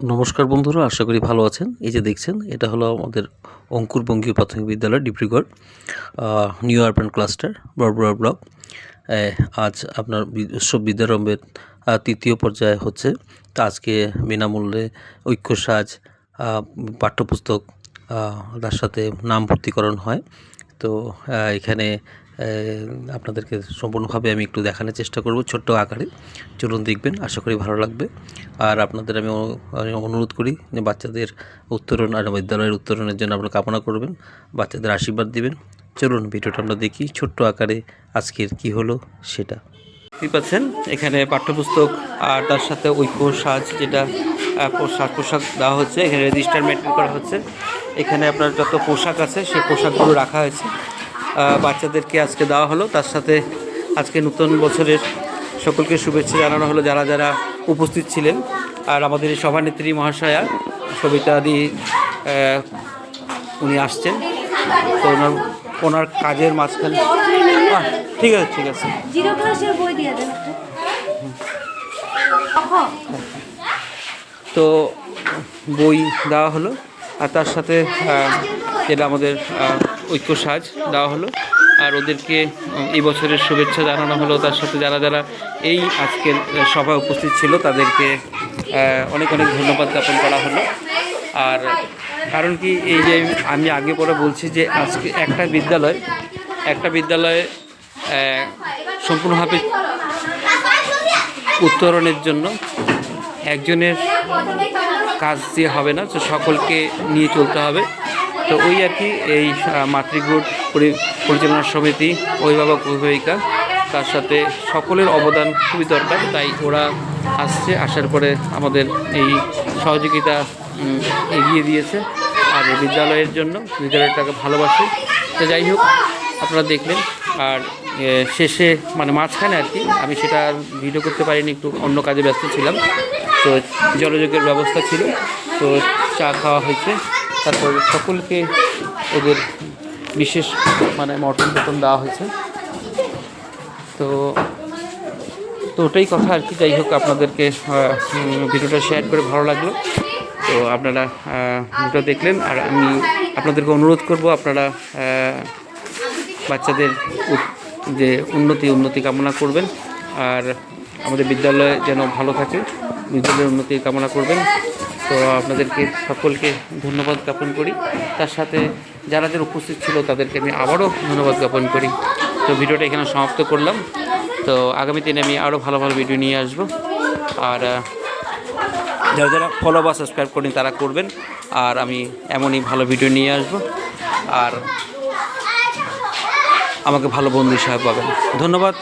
নমস্কার বন্ধুরা, আশা করি ভালো আছেন। এই যে দেখছেন, এটা হলো আমাদের অঙ্কুর বঙ্গীয় প্রাথমিক বিদ্যালয়, ডিব্রুগড়, নিউ আরবান ক্লাস্টার, বড়বড় ব্লক। আজ আপনার উৎসব বিদ্যারম্ভের তৃতীয় পর্যায়ে হচ্ছে। তো আজকে বিনামূল্যে ঐক্য সাজ, পাঠ্যপুস্তক, তার সাথে নাম ভর্তিকরণ হয়। তো এখানে আপনাদেরকে সম্পূর্ণভাবে আমি একটু দেখানোর চেষ্টা করব ছোট্ট আকারে। চলুন দেখবেন, আশা করি ভালো লাগবে। আর আপনাদের আমি অনুরোধ করি যে বাচ্চাদের উত্তরণ আর বিদ্যালয়ের উত্তরণের জন্য আপনারা কামনা করবেন, বাচ্চাদের আশীর্বাদ দিবেন। চলুন ভিডিওটা আমরা দেখি ছোট্ট আকারে আজকের কি হলো সেটা। দেখতে পাচ্ছেন এখানে পাঠ্যপুস্তক আর তার সাথে ঐক্য সাজ, যেটা পোশাক দেওয়া হচ্ছে। এখানে রেজিস্টার মেনটেন করা হচ্ছে। এখানে আপনার যত পোশাক আছে সেই পোশাকগুলো রাখা হয়েছে, বাচ্চাদেরকে আজকে দেওয়া হলো। তার সাথে আজকে নতুন বছরের সকলকে শুভেচ্ছা জানানো হলো যারা যারা উপস্থিত ছিলেন। আর আমাদের এই সভানেত্রী মহাশয়া সবিতা দি উনি আসছেন। তো ওনার কাজের মাঝখানে ঠিক আছে তো বই দেওয়া হলো। আর তার সাথে যেটা আমাদের ঐক্য সাজ দেওয়া হলো, আর ওদেরকে এই বছরের শুভেচ্ছা জানানো হলো। তার সাথে যারা যারা এই আজকের সভায় উপস্থিত ছিল তাদেরকে অনেক অনেক ধন্যবাদ জ্ঞাপন করা হলো। আর কারণ কি, এই যে আমি আগে পরে বলছি যে আজকে একটা বিদ্যালয়ে সম্পূর্ণভাবে উত্তরণের জন্য একজনের কাজ দিয়ে হবে না, তো সকলকে নিয়ে চলতে হবে। তো ওই আর কি, এই মাতৃগুড পরিচালনা সমিতি, অভিভাবক অভিভাবিকা, তার সাথে সকলের অবদান খুবই দরকার। তাই ওরা আসার পরে আমাদের এই সহযোগিতা এগিয়ে দিয়েছে। আর এই বিদ্যালয়ের জন্য বিদ্যালয়টাকে ভালোবাসি। তো যাই হোক, আপনারা দেখলেন। আর শেষে মানে মাঝখানে আর কি, আমি সেটা ভিডিও করতে পারিনি, একটু অন্য কাজে ব্যস্ত ছিলাম। তো জলযোগের ব্যবস্থা ছিল, তো চা খাওয়া হয়েছে। তারপর সকলকে ওদের বিশেষ মানে মটন দেওয়া হয়েছে। তো ওটাই কথা আর কি। যাই হোক, আপনাদেরকে ভিডিওটা শেয়ার করে ভালো লাগলো। তো আপনারা ভিডিও দেখলেন। আর আমি আপনাদেরকে অনুরোধ করব, আপনারা বাচ্চাদের যে উন্নতি কামনা করবেন। আর আমাদের বিদ্যালয় যেন ভালো থাকে, বিদ্যালয়ের উন্নতি কামনা করবেন। তো আপনাদেরকে সকলকে ধন্যবাদ জ্ঞাপন করি। তার সাথে যারা যারা উপস্থিত ছিল তাদেরকে আমি আবারও ধন্যবাদ জ্ঞাপন করি। তো ভিডিওটা এখানে সমাপ্ত করলাম। তো আগামী দিনে আমি আরও ভালো ভালো ভিডিও নিয়ে আসব। আর যারা যারা ফলো বা সাবস্ক্রাইব করেন তারা করবেন। আর আমি এমনই ভালো ভিডিও নিয়ে আসব। আর আমাকে ভালো বন্ধু হিসাবে পাবেন। ধন্যবাদ।